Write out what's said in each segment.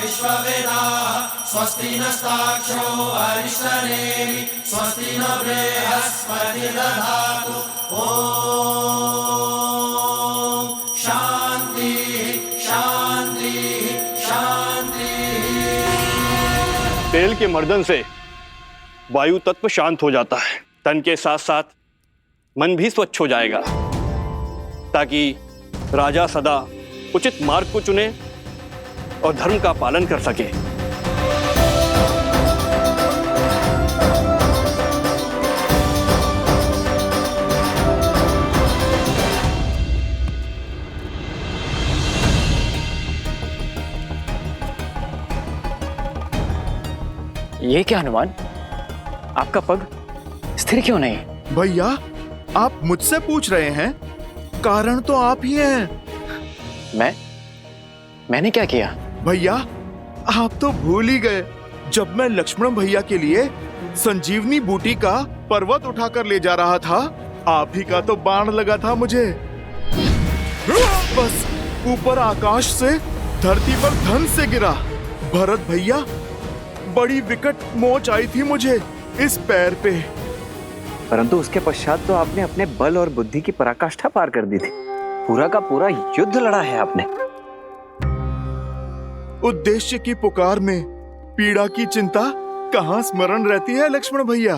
विश्ववेदाः स्वस्ति नस्ताक्षो अरिष्टनेमि स्वस्ति न बृहस्पतिर्दधातु। ॐ शांति शांति शांति। तेल के मर्दन से वायु तत्व शांत हो जाता है, तन के साथ साथ मन भी स्वच्छ हो जाएगा, ताकि राजा सदा उचित मार्ग को चुने और धर्म का पालन कर सके। ये क्या हनुमान, आपका पग स्थिर क्यों नहीं? भैया, आप मुझसे पूछ रहे हैं? कारण तो आप ही हैं। मैंने क्या किया? भैया, आप तो भूल ही गए। जब मैं लक्ष्मण भैया के लिए संजीवनी बूटी का पर्वत उठाकर ले जा रहा था, आप ही का तो बाण लगा था मुझे। बस ऊपर आकाश से धरती पर धन से गिरा। भरत भैया, बड़ी विकट मोच आई थी मुझे इस पैर पे। परंतु उसके पश्चात तो आपने अपने बल और बुद्धि की पराकाष्ठा पार कर दी थी। पूरा का पूरा युद्ध लड़ा है आपने। उद्देश्य की पुकार में पीड़ा की चिंता कहाँ स्मरण रहती है लक्ष्मण भैया।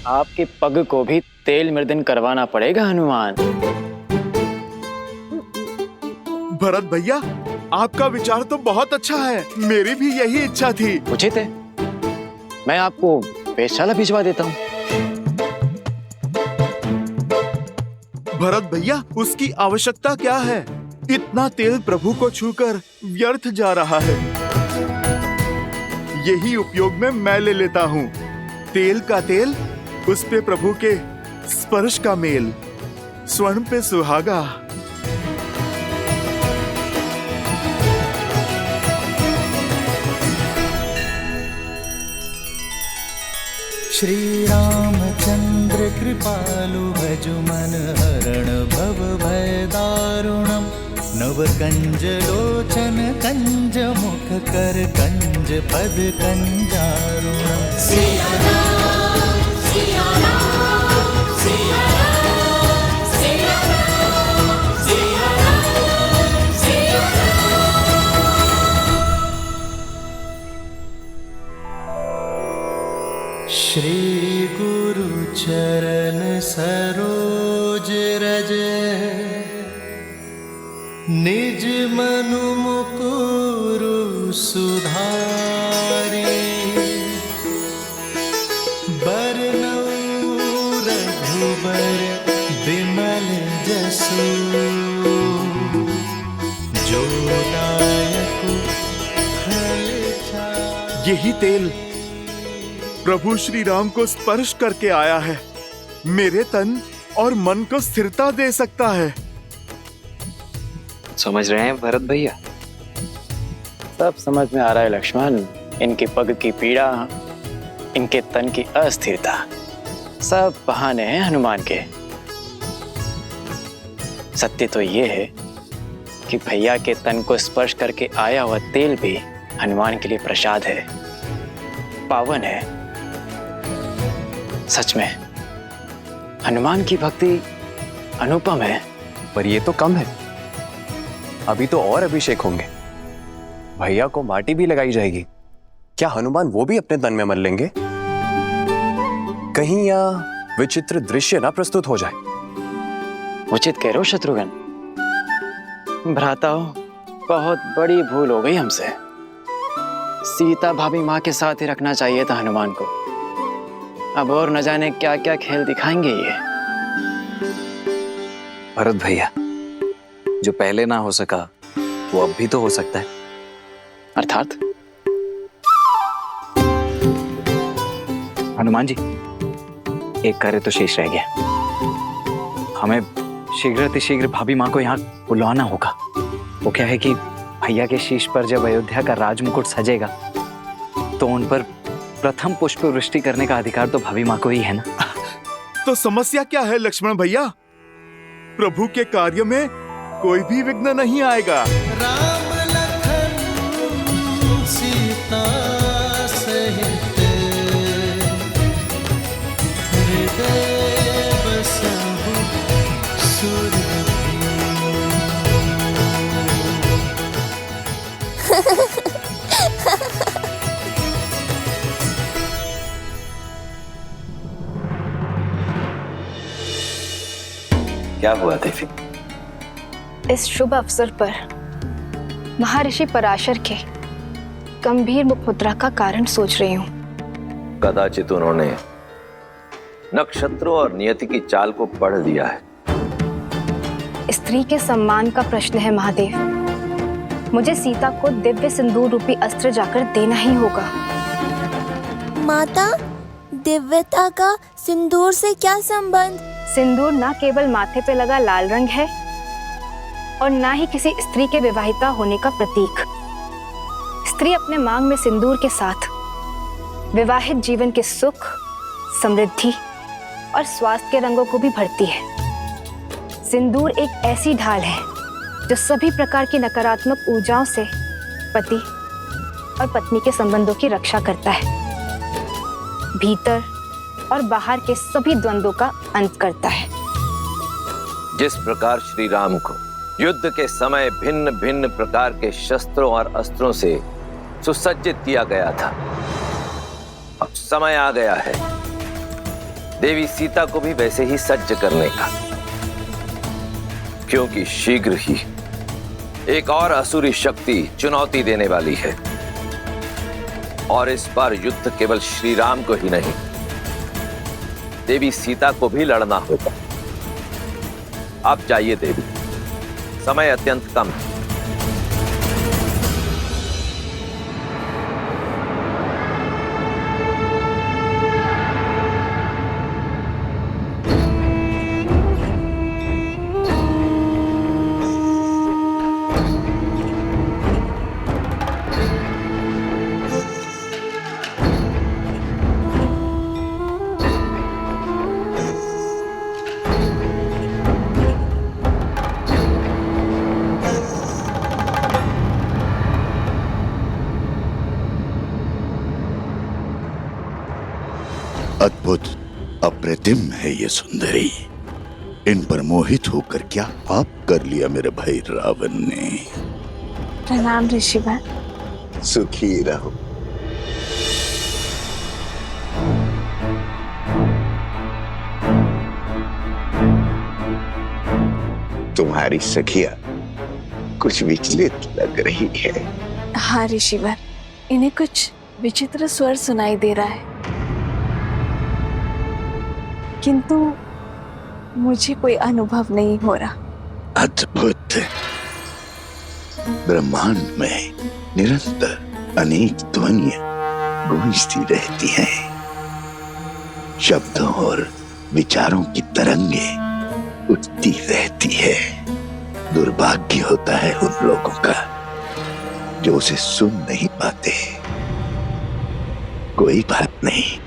आपके पग को भी तेल मर्दन करवाना पड़ेगा हनुमान। भरत भैया, आपका विचार तो बहुत अच्छा है। मेरी भी यही इच्छा थी। उचित है, मैं आपको वेधशाला भिजवा देता हूँ। भरत भैया, उसकी आवश्यकता क्या है? इतना तेल प्रभु को छूकर व्यर्थ जा रहा है। यही उपयोग में मैं ले लेता हूँ। तेल का तेल, उस पे प्रभु के स्पर्श का मेल, स्वर्ण पे सुहागा। श्री रामचंद्र कृपालु भजु मन हरण भव भय दारुणम। नव कंज लोचन कंज मुख कर कंज पद कंजारुणम। सिया राम सिया राम सिया राम सिया राम सिया राम सिया राम। श्री गुरु चरण सरोज रज निज मनु मुकुरु सुधारी। बरनउँ रघुबर बिमल जसु जो दायकु फल चारि। यही तेल प्रभु श्री राम को स्पर्श करके आया है। मेरे तन और मन को स्थिरता दे सकता है। समझ रहे हैं भरत भैया? सब समझ में आ रहा है लक्ष्मण। इनके पग की पीड़ा, इनके तन की अस्थिरता, सब बहाने हैं हनुमान के। सत्य तो ये है कि भैया के तन को स्पर्श करके आया हुआ तेल भी हनुमान के लिए प्रसाद है, पावन है। सच में हनुमान की भक्ति अनुपम है। पर ये तो कम है, अभी तो और अभिषेक होंगे। भैया को माटी भी लगाई जाएगी। क्या हनुमान वो भी अपने तन में मल लेंगे? कहीं यह विचित्र दृश्य ना प्रस्तुत हो जाए। उचित कह रहे हो शत्रुघ्न। भ्राताओ, बहुत बड़ी भूल हो गई हमसे। सीता भाभी माँ के साथ ही रखना चाहिए था हनुमान को। अब और न जाने क्या क्या खेल दिखाएंगे ये। भरत भैया, जो पहले ना हो सका वो अब भी तो हो सकता है। अर्थात? हनुमान जी, एक कार्य तो शेष रह गया। हमें शीघ्र भाभी माँ को यहाँ बुलवाना होगा। वो क्या है कि भैया के शीश पर जब अयोध्या का राजमुकुट सजेगा तो उन पर प्रथम पुष्प वृष्टि करने का अधिकार तो भाभी माँ को ही है ना। तो समस्या क्या है लक्ष्मण भैया? प्रभु के कार्य में कोई भी विघ्न नहीं आएगा। राम सीता सहित हृदय बसहु सुरभि। क्या हुआ देवी? इस शुभ अवसर पर महर्षि पराशर के गंभीर मुखमुद्रा का कारण सोच रही हूँ। कदाचित उन्होंने नक्षत्रों और नियति की चाल को पढ़ लिया है। स्त्री के सम्मान का प्रश्न है महादेव। मुझे सीता को दिव्य सिंदूर रूपी अस्त्र जाकर देना ही होगा। माता, दिव्यता का सिंदूर से क्या संबंध? सिंदूर न केवल माथे पे लगा लाल रंग है और न ही किसी स्त्री के विवाहिता होने का प्रतीक। स्त्री अपने मांग में सिंदूर के साथ विवाहित जीवन के सुख, समृद्धि और स्वास्थ्य के रंगों को भी भरती है। सिंदूर एक ऐसी ढाल है जो सभी प्रकार की नकारात्मक ऊर्जाओं से पति और पत्नी के संबंधों की रक्षा करता है, भीतर और बाहर के सभी द्वंद्वों का अंत करता है। जिस प्रकार श्री राम को युद्ध के समय भिन्न भिन्न प्रकार के शस्त्रों और अस्त्रों से सुसज्जित किया गया था, अब समय आ गया है देवी सीता को भी वैसे ही सज्ज करने का, क्योंकि शीघ्र ही एक और असुरी शक्ति चुनौती देने वाली है। और इस बार युद्ध केवल श्री राम को ही नहीं, देवी सीता को भी लड़ना होगा। आप जाइए देवी, समय अत्यंत कम है। अद्भुत, अप्रतिम है ये सुंदरी। इन पर मोहित होकर क्या पाप कर लिया मेरे भाई रावण ने। प्रणाम ऋषिवर। सुखी रहो। तुम्हारी सखिया कुछ विचलित लग रही है। हाँ ऋषिवर, इन्हें कुछ विचित्र स्वर सुनाई दे रहा है, किंतु मुझे कोई अनुभव नहीं हो रहा। अद्भुत। ब्रह्मांड में निरंतर अनेक ध्वनियां गूंजती रहती हैं। शब्दों और विचारों की तरंगे उठती रहती है। दुर्भाग्य होता है उन लोगों का जो उसे सुन नहीं पाते। कोई बात नहीं,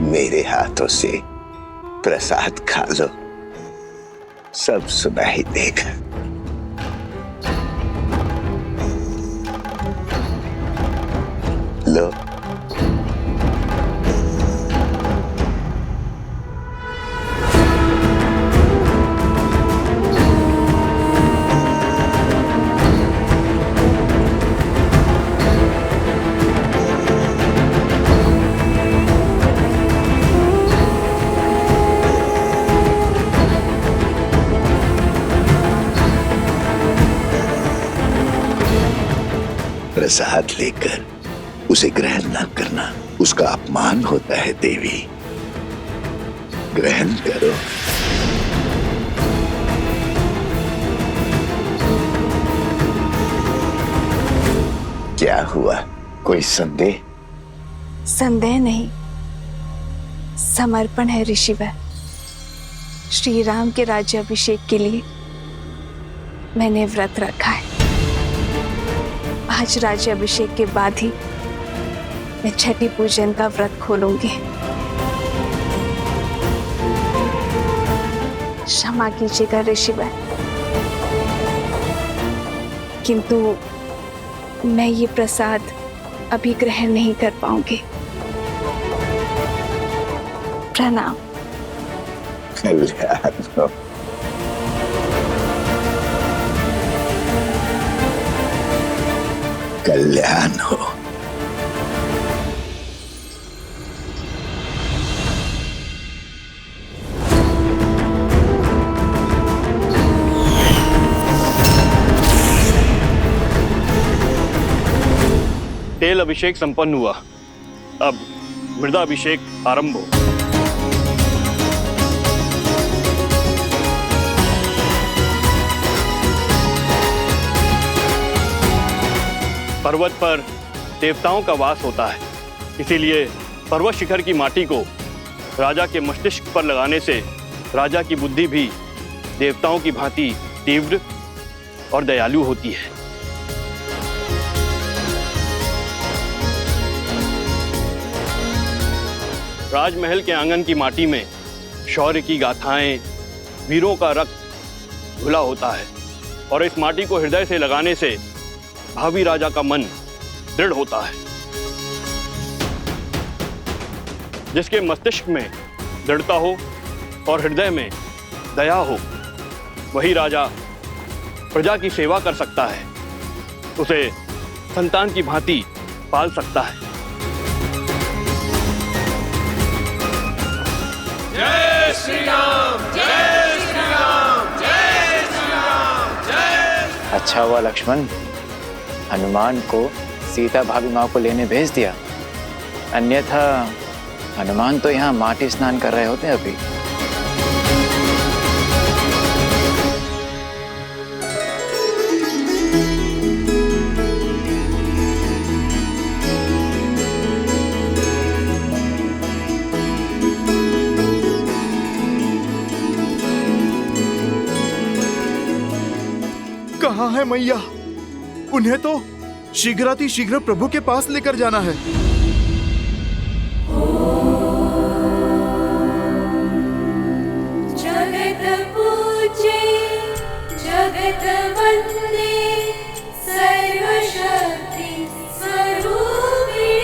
मेरे हाथों से प्रसाद खा लो, सब सुना ही देगा। लो। प्रसाद लेकर उसे ग्रहण न करना उसका अपमान होता है देवी। ग्रहण करो। क्या हुआ, कोई संदेह? संदेह नहीं, समर्पण है ऋषिवर। श्री राम के राज्याभिषेक के लिए मैंने व्रत रखा है। आज राज्याभिषेक के बाद ही मैं छठी पूजन का व्रत खोलूंगी। क्षमा कीजिएगा ऋषिवर, किंतु मैं ये प्रसाद अभी ग्रहण नहीं कर पाऊंगी। प्रणाम। कल्याण हो। कल्याण हो। तेल अभिषेक संपन्न हुआ। अब मृदा अभिषेक आरंभ हो। पर्वत पर देवताओं का वास होता है, इसीलिए पर्वत शिखर की माटी को राजा के मस्तिष्क पर लगाने से राजा की बुद्धि भी देवताओं की भांति तीव्र और दयालु होती है। राजमहल के आंगन की माटी में शौर्य की गाथाएं, वीरों का रक्त घुला होता है और इस माटी को हृदय से लगाने से भावी राजा का मन दृढ़ होता है। जिसके मस्तिष्क में दृढ़ता हो और हृदय में दया हो, वही राजा प्रजा की सेवा कर सकता है, उसे संतान की भांति पाल सकता है। जय श्री राम, जय श्री राम, जय श्री राम, जय। अच्छा हुआ लक्ष्मण, हनुमान को सीता भाभी माँ को लेने भेज दिया, अन्यथा हनुमान तो यहाँ माटी स्नान कर रहे होते अभी। कहाँ है मैया? उन्हें तो शीघ्रातिशीघ्र प्रभु के पास लेकर जाना है। जगत पूजे जगत वंदे सर्वशक्ति स्वरूपिणी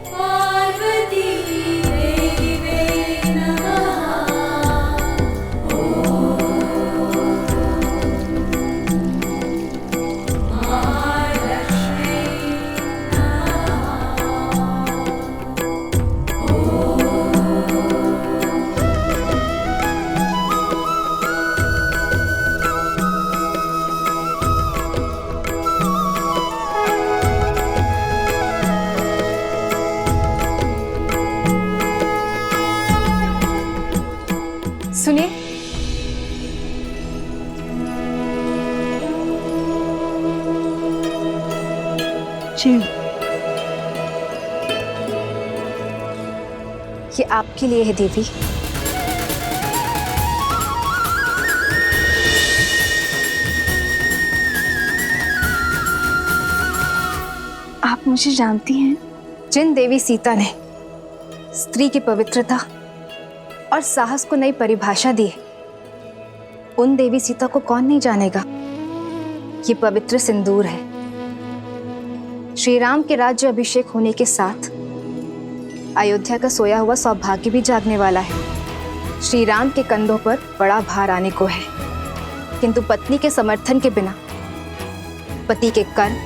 पार्वती देवी नमः। सुनिए, जी ये आपके लिए है देवी। आप मुझे जानती हैं? जिन देवी सीता ने स्त्री की पवित्रता और साहस को नई परिभाषा दी, उन देवी सीता को कौन नहीं जानेगा। ये पवित्र सिंदूर है। श्री राम के राज्य अभिषेक होने के साथ अयोध्या का सोया हुआ सौभाग्य भी जागने वाला है। श्री राम के कंधों पर बड़ा भार आने को है, किंतु पत्नी के समर्थन के बिना पति के कर्म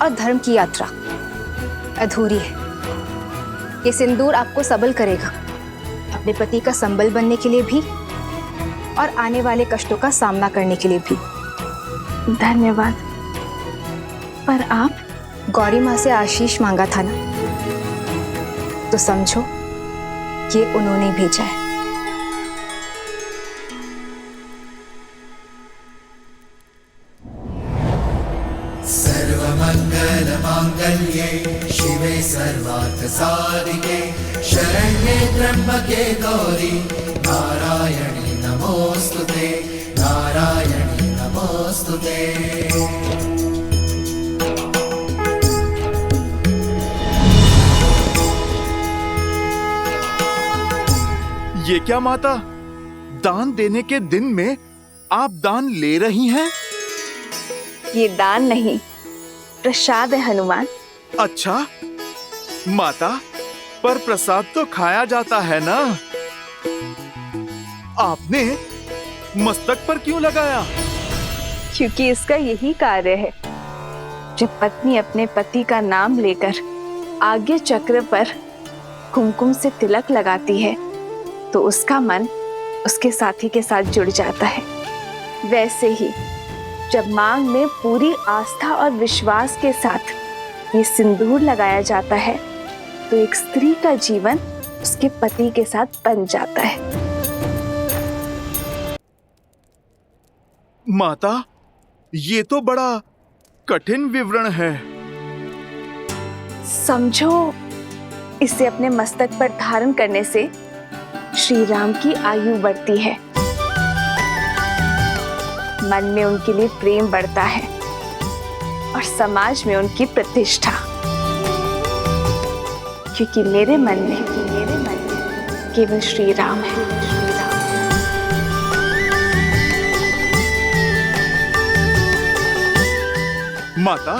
और धर्म की यात्रा अधूरी है। ये सिंदूर आपको सबल करेगा, अपने पति का संबल बनने के लिए भी और आने वाले कष्टों का सामना करने के लिए भी। धन्यवाद। पर आप? गौरी माँ से आशीष मांगा था ना, तो समझो ये उन्होंने भेजा है। सर्वमंगल मांगल्ये शिवे सर्वार्थ साधिके शरण्ये त्र्यंबके गौरी नारायणी नमोस्तुते। दे। ये क्या माता, दान देने के दिन में आप दान ले रही हैं? ये दान नहीं, प्रसाद है हनुमान। अच्छा माता, पर प्रसाद तो खाया जाता है ना। आपने मस्तक पर क्यों लगाया? क्योंकि इसका यही कार्य है। जब पत्नी अपने पति का नाम लेकर आज्ञा चक्र पर कुमकुम से तिलक लगाती है तो उसका मन उसके साथी के साथ जुड़ जाता है। वैसे ही जब मांग में पूरी आस्था और विश्वास के साथ ये सिंदूर लगाया जाता है तो एक स्त्री का जीवन उसके पति के साथ बन जाता है। माता, ये तो बड़ा कठिन विवरण है। समझो, इसे अपने मस्तक पर धारण करने से श्री राम की आयु बढ़ती है, मन में उनके लिए प्रेम बढ़ता है और समाज में उनकी प्रतिष्ठा। क्योंकि मेरे मन में केवल श्री राम है। माता,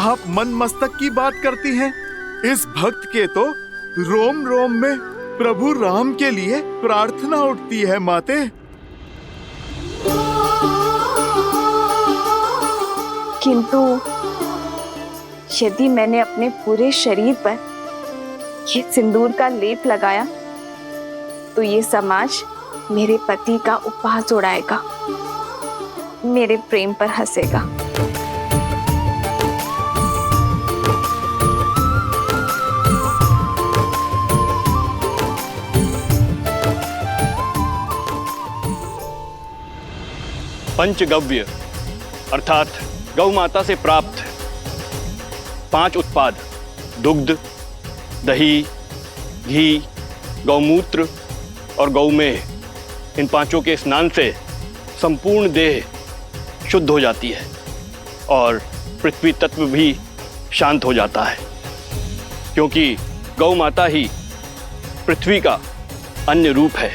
आप मन मस्तक की बात करती हैं। इस भक्त के तो रोम रोम में प्रभु राम के लिए प्रार्थना उठती है माते। किंतु यदि मैंने अपने पूरे शरीर पर ये सिंदूर का लेप लगाया तो ये समाज मेरे पति का उपहास उड़ाएगा, मेरे प्रेम पर हंसेगा। पंचगव्य अर्थात गौ माता से प्राप्त 5 उत्पाद दुग्ध, दही, घी, गौमूत्र और गौमेह, इन 5 के स्नान से संपूर्ण देह शुद्ध हो जाती है और पृथ्वी तत्व भी शांत हो जाता है, क्योंकि गौ माता ही पृथ्वी का अन्य रूप है।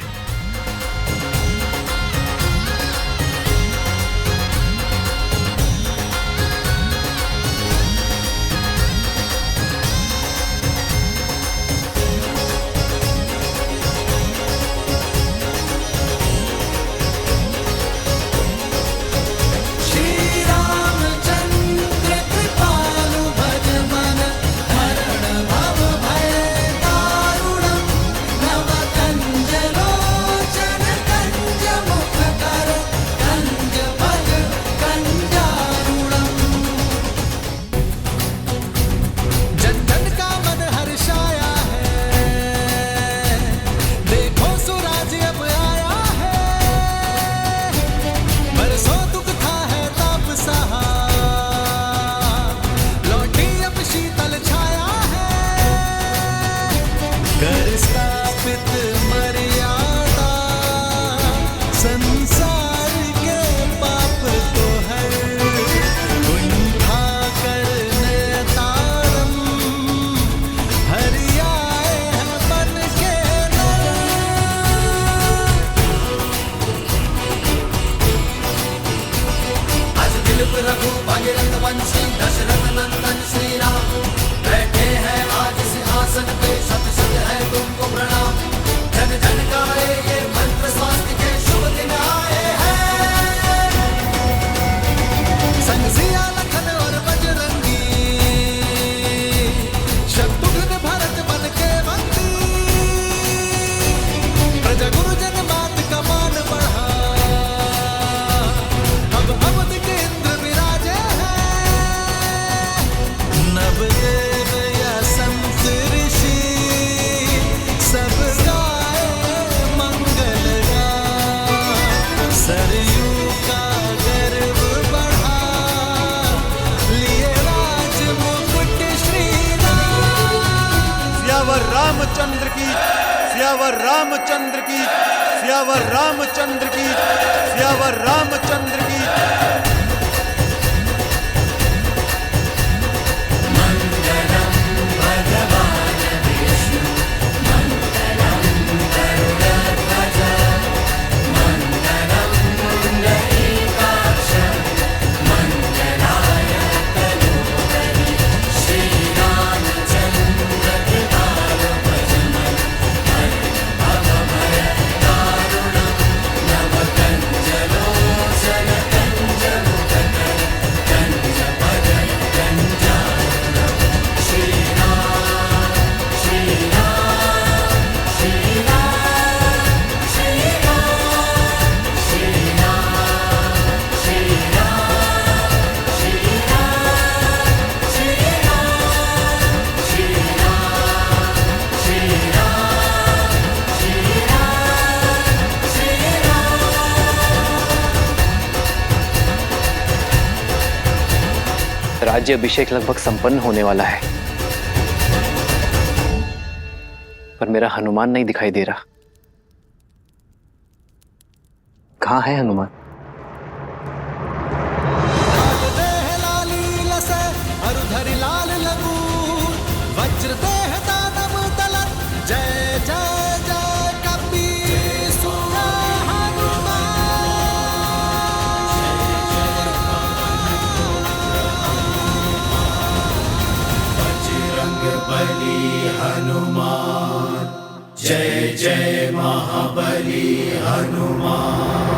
रामचंद्र की, सियावर रामचंद्र की, सियावर रामचंद्र की, सियावर रामचंद्र की। राज्य अभिषेक लगभग संपन्न होने वाला है, पर मेरा हनुमान नहीं दिखाई दे रहा। कहाँ है हनुमान? जय जय जय कपी सुना बजरंग बली हनुमान, जय जय महाबली हनुमान।